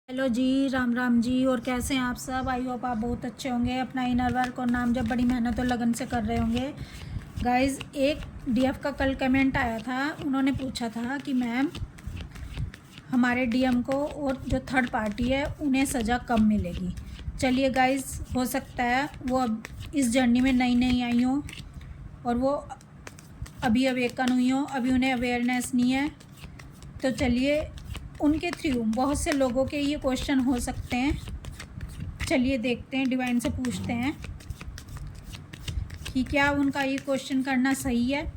Hello जी, राम राम जी। और कैसे हैं आप सब? आई होप आप बहुत अच्छे होंगे। अपना इनर वर्क और नाम जब बड़ी मेहनत और लगन से कर रहे होंगे। गाइस, एक डीएफ का कल कमेंट आया था। उन्होंने पूछा था कि मैम, हमारे डीएम को और जो थर्ड पार्टी है उन्हें सज़ा कब मिलेगी। चलिए गाइस, हो सकता है वो अब इस जर्नी में नई नई आई हों और वो अभी अवेकन हुई हों, अभी उन्हें अवेयरनेस नहीं है। तो चलिए, उनके थ्रू बहुत से लोगों के ये क्वेश्चन हो सकते हैं। चलिए देखते हैं, डिवाइन से पूछते हैं कि क्या उनका ये क्वेश्चन करना सही है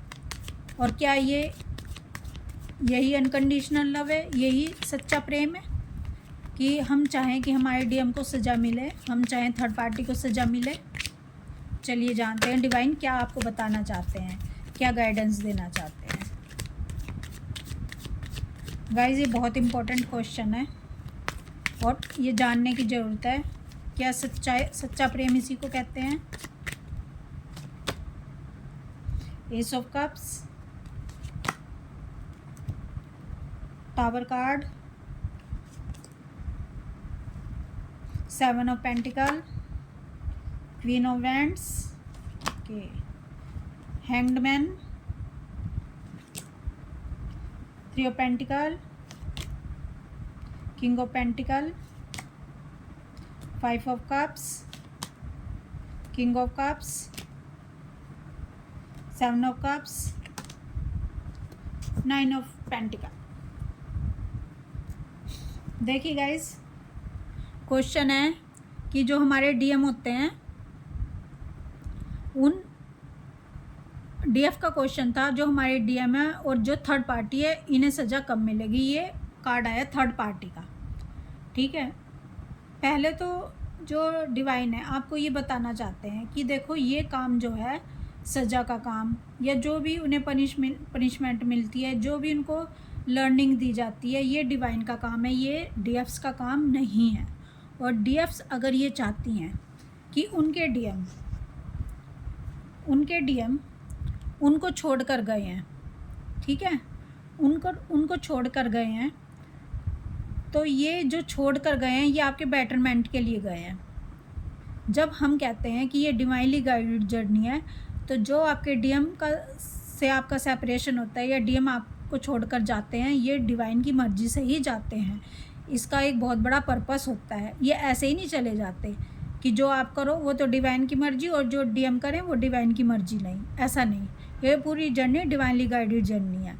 और क्या यही अनकंडीशनल लव है, यही सच्चा प्रेम है कि हम चाहें कि हमारे डीएम को सज़ा मिले, हम चाहें थर्ड पार्टी को सज़ा मिले। चलिए जानते हैं डिवाइन क्या आपको बताना चाहते हैं, क्या गाइडेंस देना चाहते हैं। गाइस, ये बहुत इम्पोर्टेंट क्वेश्चन है और ये जानने की ज़रूरत है। क्या सच्चा प्रेम इसी को कहते हैं? S of cups, tower card, seven of pentacle, queen of wands, okay, hanged man, three of pentacle, king of pentacle, five of cups, king of cups, seven of cups, nine of pentacle. देखिए guys, question है कि जो हमारे DM होते हैं, उन DF का question था, जो हमारे डीएम है और जो थर्ड पार्टी है इन्हें सज़ा कब मिलेगी। ये कार्ड आया थर्ड पार्टी का, ठीक है। पहले तो जो डिवाइन है आपको ये बताना चाहते हैं कि देखो, ये काम जो है सज़ा का काम, या जो भी उन्हें पनिशमेंट मिलती है, जो भी उनको लर्निंग दी जाती है, ये डिवाइन का काम है, ये डीएफ्स का काम नहीं है। और डीएफ्स अगर ये चाहती हैं कि उनके डीएम उनको छोड़ कर गए हैं, ठीक है, उनको छोड़ कर गए हैं, तो ये जो छोड़ कर गए हैं ये आपके बेटरमेंट के लिए गए हैं। जब हम कहते हैं कि ये डिवाइनली गाइडेड जर्नी है, तो जो आपके डीएम से आपका सेपरेशन होता है या डीएम आपको छोड़कर जाते हैं, ये डिवाइन की मर्ज़ी से ही जाते हैं। इसका एक बहुत बड़ा पर्पस होता है। ये ऐसे ही नहीं चले जाते कि जो आप करो वो तो डिवाइन की मर्ज़ी और जो डीएम करें वो डिवाइन की मर्ज़ी नहीं, ऐसा नहीं। ये पूरी जर्नी डिवाइनली गाइडेड जर्नी है,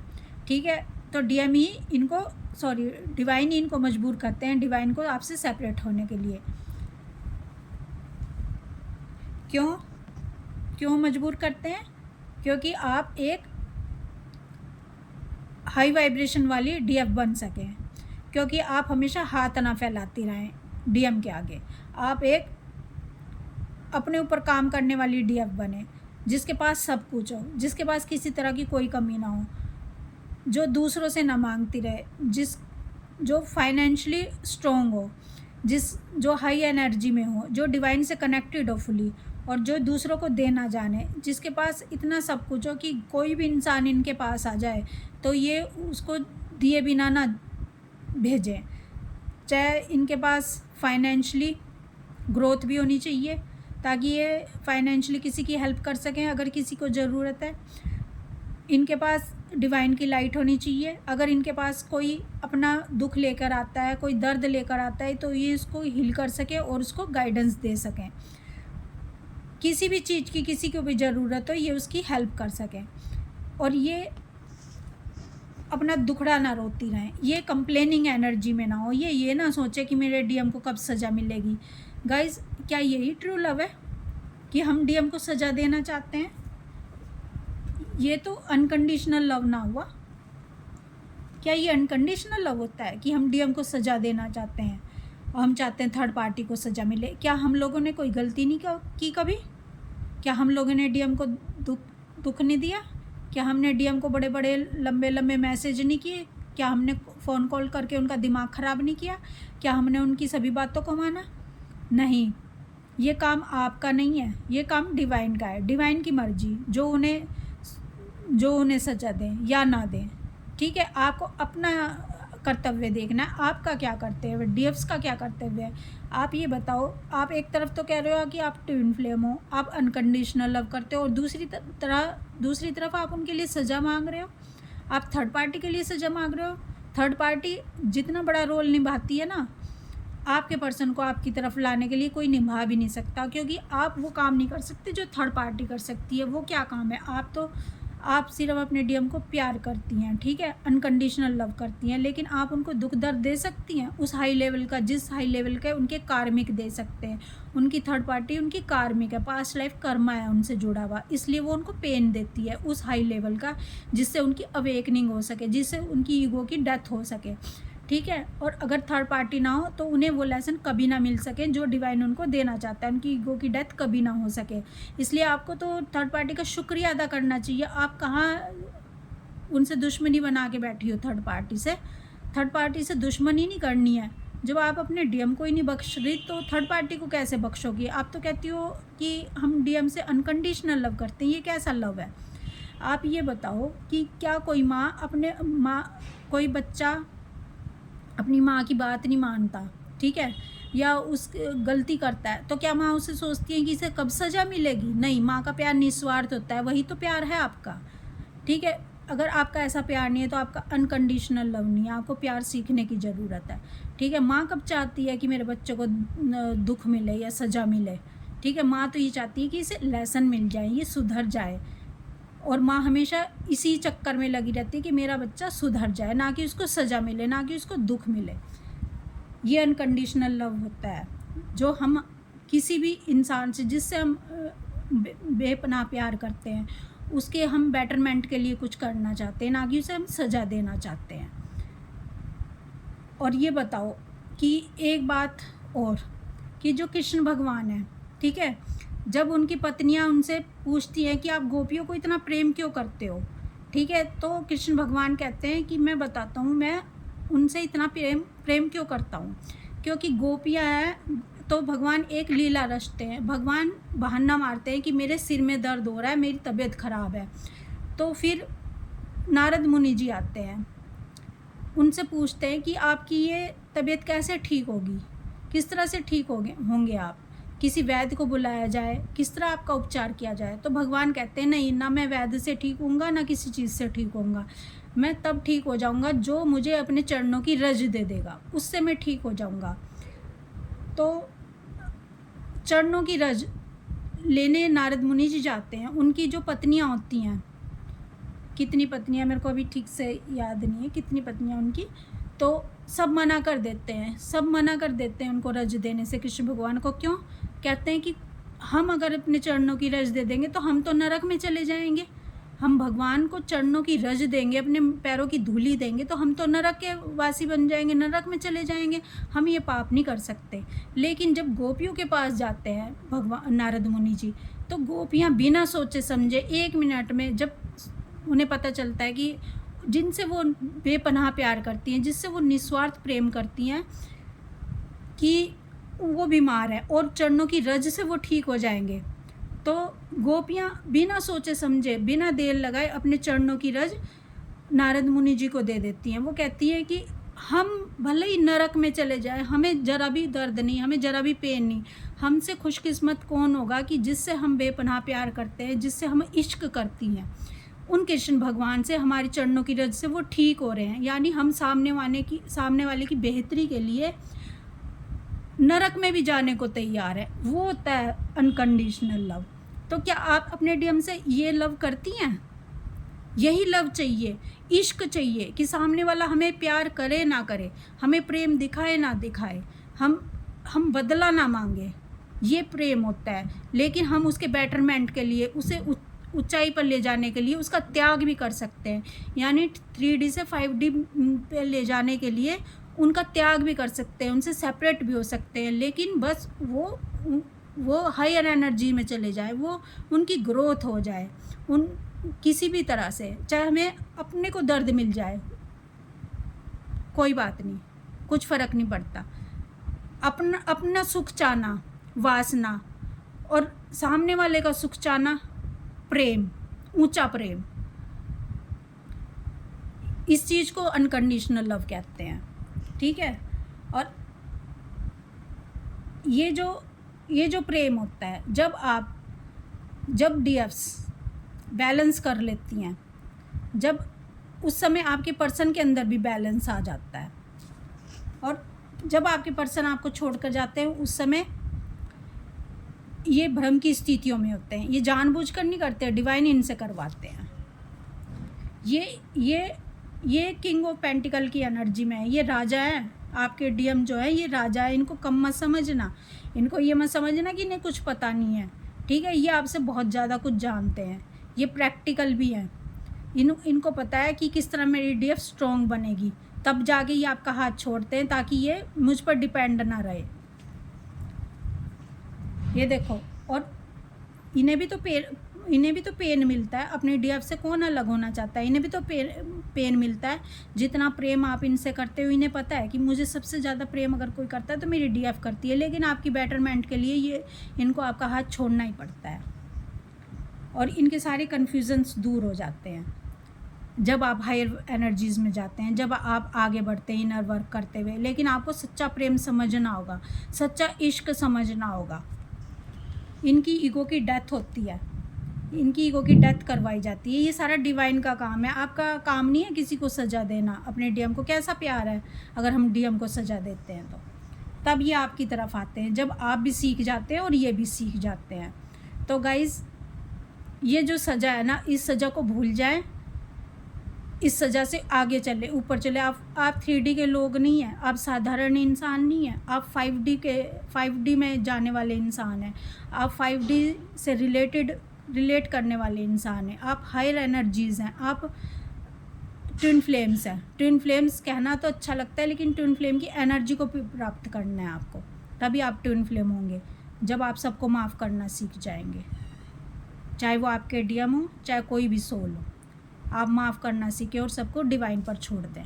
ठीक है। तो डीएम ही डिवाइन ही इनको मजबूर करते हैं, डिवाइन को आपसे सेपरेट होने के लिए। क्यों मजबूर करते हैं? क्योंकि आप एक हाई वाइब्रेशन वाली डीएफ बन सकें, क्योंकि आप हमेशा हाथ ना फैलाती रहें डीएम के आगे। आप एक अपने ऊपर काम करने वाली डीएफ बने, जिसके पास सब कुछ हो, जिसके पास किसी तरह की कोई कमी ना हो, जो दूसरों से ना मांगती रहे, जो फाइनेंशियली स्ट्रॉन्ग हो, जो हाई एनर्जी में हो, जो डिवाइन से कनेक्टेड हो फुली, और जो दूसरों को देना जाने, जिसके पास इतना सब कुछ हो कि कोई भी इंसान इनके पास आ जाए तो ये उसको दिए बिना ना भेजें। चाहे इनके पास फाइनेंशियली ग्रोथ भी होनी चाहिए ताकि ये फाइनेंशियली किसी की हेल्प कर सकें अगर किसी को ज़रूरत है। इनके पास डिवाइन की लाइट होनी चाहिए। अगर इनके पास कोई अपना दुख लेकर आता है, कोई दर्द लेकर आता है, तो ये उसको हील कर सके और उसको गाइडेंस दे सकें। किसी भी चीज़ की किसी को भी ज़रूरत हो, ये उसकी हेल्प कर सकें और ये अपना दुखड़ा ना रोती रहें, ये कंप्लेनिंग एनर्जी में ना हो, ये ना सोचे कि मेरे डीएम को कब सज़ा मिलेगी। गाइस, क्या यही ट्रू लव है कि हम डीएम को सज़ा देना चाहते हैं? ये तो अनकंडीशनल लव ना हुआ। क्या ये अनकंडीशनल लव होता है कि हम डीएम को सज़ा देना चाहते हैं और हम चाहते हैं थर्ड पार्टी को सज़ा मिले? क्या हम लोगों ने कोई गलती नहीं की कभी? क्या हम लोगों ने डीएम को दुख नहीं दिया? क्या हमने डीएम को बड़े बड़े लंबे लंबे मैसेज नहीं किए? क्या हमने फ़ोन कॉल करके उनका दिमाग ख़राब नहीं किया? क्या हमने उनकी सभी बातों को माना? नहीं, ये काम आपका नहीं है, ये काम डिवाइन का है। डिवाइन की मर्जी, जो उन्हें सज़ा दें या ना दें, ठीक है। आपको अपना कर्तव्य देखना है, आपका क्या कर्तव्य है, डीएफ्स का क्या कर्तव्य है। आप ये बताओ, आप एक तरफ तो कह रहे हो कि आप ट्विन फ्लेम हो, आप अनकंडीशनल लव करते हो, और दूसरी तरफ आप उनके लिए सज़ा मांग रहे हो, आप थर्ड पार्टी के लिए सज़ा मांग रहे हो। थर्ड पार्टी जितना बड़ा रोल निभाती है ना, आपके पर्सन को आपकी तरफ लाने के लिए कोई निभा भी नहीं सकता, क्योंकि आप वो काम नहीं कर सकते जो थर्ड पार्टी कर सकती है। वो क्या काम है, आप सिर्फ अपने डीएम को प्यार करती हैं, ठीक है, अनकंडीशनल लव करती हैं, लेकिन आप उनको दुख दर्द दे सकती हैं उस हाई लेवल का, जिस हाई लेवल का उनके कार्मिक दे सकते हैं। उनकी थर्ड पार्टी उनकी कार्मिक है, पास्ट लाइफ कर्मा है उनसे जुड़ा हुआ, इसलिए वो उनको पेन देती है उस हाई लेवल का, जिससे उनकी अवेकनिंग हो सके, जिससे उनकी ईगो की डेथ हो सके, ठीक है। और अगर थर्ड पार्टी ना हो तो उन्हें वो लेसन कभी ना मिल सके जो डिवाइन उनको देना चाहता है, उनकी ईगो की डेथ कभी ना हो सके। इसलिए आपको तो थर्ड पार्टी का शुक्रिया अदा करना चाहिए। आप कहाँ उनसे दुश्मनी बना के बैठी हो, थर्ड पार्टी से दुश्मनी नहीं करनी है। जब आप अपने डीएम को ही नहीं बख्श रही तो थर्ड पार्टी को कैसे बख्शोगी। आप तो कहती हो कि हम डीएम से अनकंडीशनल लव करते हैं, ये कैसा लव है। आप ये बताओ कि क्या कोई बच्चा अपनी माँ की बात नहीं मानता, ठीक है, या उस गलती करता है, तो क्या माँ उसे सोचती है कि इसे कब सज़ा मिलेगी। नहीं, माँ का प्यार निस्वार्थ होता है, वही तो प्यार है आपका, ठीक है। अगर आपका ऐसा प्यार नहीं है तो आपका अनकंडीशनल लव नहीं है, आपको प्यार सीखने की ज़रूरत है, ठीक है। माँ कब चाहती है कि मेरे बच्चे को दुख मिले या सज़ा मिले, ठीक है। माँ तो ये चाहती है कि इसे लेसन मिल जाए, ये सुधर जाए, और माँ हमेशा इसी चक्कर में लगी रहती है कि मेरा बच्चा सुधर जाए, ना कि उसको सज़ा मिले, ना कि उसको दुख मिले। ये अनकंडीशनल लव होता है, जो हम किसी भी इंसान से जिससे हम बेपनाह प्यार करते हैं, उसके हम बेटरमेंट के लिए कुछ करना चाहते हैं, ना कि उसे हम सज़ा देना चाहते हैं। और ये बताओ कि एक बात और, कि जो कृष्ण भगवान है, ठीक है, जब उनकी पत्नियां उनसे पूछती हैं कि आप गोपियों को इतना प्रेम क्यों करते हो, ठीक है, तो कृष्ण भगवान कहते हैं कि मैं बताता हूँ, मैं उनसे इतना प्रेम क्यों करता हूँ। क्योंकि गोपियाँ हैं तो भगवान एक लीला रचते हैं, भगवान बहाना मारते हैं कि मेरे सिर में दर्द हो रहा है, मेरी तबीयत ख़राब है। तो फिर नारद मुनि जी आते हैं, उनसे पूछते हैं कि आपकी ये तबीयत कैसे ठीक होगी, किस तरह से ठीक होंगे आप, किसी वैद्य को बुलाया जाए, किस तरह आपका उपचार किया जाए। तो भगवान कहते हैं नहीं, ना मैं वैद्य से ठीक होऊंगा, ना किसी चीज़ से ठीक होऊंगा, मैं तब ठीक हो जाऊंगा जो मुझे अपने चरणों की रज दे देगा, उससे मैं ठीक हो जाऊंगा। तो चरणों की रज लेने नारद मुनि जी जाते हैं। उनकी जो पत्नियां होती हैं, कितनी पत्नियां मेरे को अभी ठीक से याद नहीं है कितनी पत्नियां उनकी, तो सब मना कर देते हैं उनको रज देने से कृष्ण भगवान को। क्यों? कहते हैं कि हम अगर अपने चरणों की रज दे देंगे तो हम तो नरक में चले जाएंगे, हम भगवान को चरणों की रज देंगे, अपने पैरों की धूली देंगे, तो हम तो नरक के वासी बन जाएंगे, नरक में चले जाएंगे, हम ये पाप नहीं कर सकते। लेकिन जब गोपियों के पास जाते हैं भगवान नारद मुनि जी, तो गोपियाँ बिना सोचे समझे 1 मिनट में, जब उन्हें पता चलता है कि जिनसे वो बेपनाह प्यार करती हैं, जिससे वो निस्वार्थ प्रेम करती हैं, कि वो बीमार है और चरणों की रज से वो ठीक हो जाएंगे, तो गोपियाँ बिना सोचे समझे, बिना देर लगाए अपने चरणों की रज नारद मुनि जी को दे देती हैं। वो कहती हैं कि हम भले ही नरक में चले जाए, हमें ज़रा भी दर्द नहीं, हमें ज़रा भी पेन नहीं, हमसे खुशकिस्मत कौन होगा कि जिससे हम बेपनाह प्यार करते हैं, जिससे हम इश्क करती हैं, उन कृष्ण भगवान से हमारी चरणों की रज से वो ठीक हो रहे हैं। यानी हम सामने वाले की बेहतरी के लिए नरक में भी जाने को तैयार है। वो होता है अनकंडीशनल लव। तो क्या आप अपने डीएम से ये लव करती हैं? यही लव चाहिए, इश्क चाहिए कि सामने वाला हमें प्यार करे ना करे, हमें प्रेम दिखाए ना दिखाए, हम बदला ना मांगे, ये प्रेम होता है। लेकिन हम उसके बेटरमेंट के लिए, उसे ऊंचाई पर ले जाने के लिए उसका त्याग भी कर सकते हैं। यानी 3D से 5D पे ले जाने के लिए उनका त्याग भी कर सकते हैं, उनसे सेपरेट भी हो सकते हैं, लेकिन बस वो हायर एनर्जी में चले जाए, वो उनकी ग्रोथ हो जाए, उन किसी भी तरह से, चाहे हमें अपने को दर्द मिल जाए, कोई बात नहीं, कुछ फ़र्क नहीं पड़ता। अपना सुख चाहना वासना, और सामने वाले का सुख चाहना प्रेम, ऊंचा प्रेम। इस चीज़ को अनकंडीशनल लव कहते हैं, ठीक है। और ये जो प्रेम होता है, जब डीएफ्स बैलेंस कर लेती हैं, जब उस समय आपके पर्सन के अंदर भी बैलेंस आ जाता है। और जब आपके पर्सन आपको छोड़कर जाते हैं, उस समय ये भ्रम की स्थितियों में होते हैं। ये जानबूझकर नहीं करते, डिवाइन इनसे करवाते हैं। ये किंग ऑफ पेंटिकल की एनर्जी में है, ये राजा है। आपके डीएम जो है ये राजा है। इनको कम मत समझना, इनको ये मत समझना कि इन्हें कुछ पता नहीं है, ठीक है। ये आपसे बहुत ज़्यादा कुछ जानते हैं, ये प्रैक्टिकल भी हैं। इनको पता है कि किस तरह मेरी डीएफ स्ट्रॉन्ग बनेगी, तब जाके ये आपका हाथ छोड़ते हैं, ताकि ये मुझ पर डिपेंड ना रहे। ये देखो, और इन्हें भी तो पेन मिलता है। अपने डीएफ से कौन अलग होना चाहता है? इन्हें भी तो पेन मिलता है। जितना प्रेम आप इनसे करते हो, इन्हें पता है कि मुझे सबसे ज़्यादा प्रेम अगर कोई करता है तो मेरी डीएफ करती है। लेकिन आपकी बेटरमेंट के लिए इनको आपका हाथ छोड़ना ही पड़ता है, और इनके सारे कन्फ्यूजन्स दूर हो जाते हैं जब आप हायर एनर्जीज़ में जाते हैं, जब आप आगे बढ़ते हैं इनर वर्क करते हुए। लेकिन आपको सच्चा प्रेम समझना होगा, सच्चा इश्क समझना होगा। इनकी ईगो की डेथ होती है, इनकी ईगो की डेथ करवाई जाती है। ये सारा डिवाइन का काम है। आपका काम नहीं है किसी को सज़ा देना। अपने डीएम को कैसा प्यार है अगर हम डीएम को सज़ा देते हैं तो तब ये आपकी तरफ आते हैं, जब आप भी सीख जाते हैं और ये भी सीख जाते हैं। तो गाइज़, ये जो सज़ा है ना, इस सज़ा को भूल जाएं, इस सज़ा से आगे चले, ऊपर चले। आप 3D के लोग नहीं हैं, आप साधारण इंसान नहीं हैं, आप 5D में जाने वाले इंसान हैं। आप 5D से रिलेट करने वाले इंसान हैं। आप हायर एनर्जीज़ हैं, आप ट्विन फ्लेम्स हैं। ट्विन फ्लेम्स कहना तो अच्छा लगता है, लेकिन ट्विन फ्लेम की एनर्जी को प्राप्त करना है आपको, तभी आप ट्विन फ्लेम होंगे। जब आप सबको माफ़ करना सीख जाएंगे, चाहे वो आपके डीएम हो, चाहे कोई भी सोल हो, आप माफ़ करना सीखें और सबको डिवाइन पर छोड़ दें।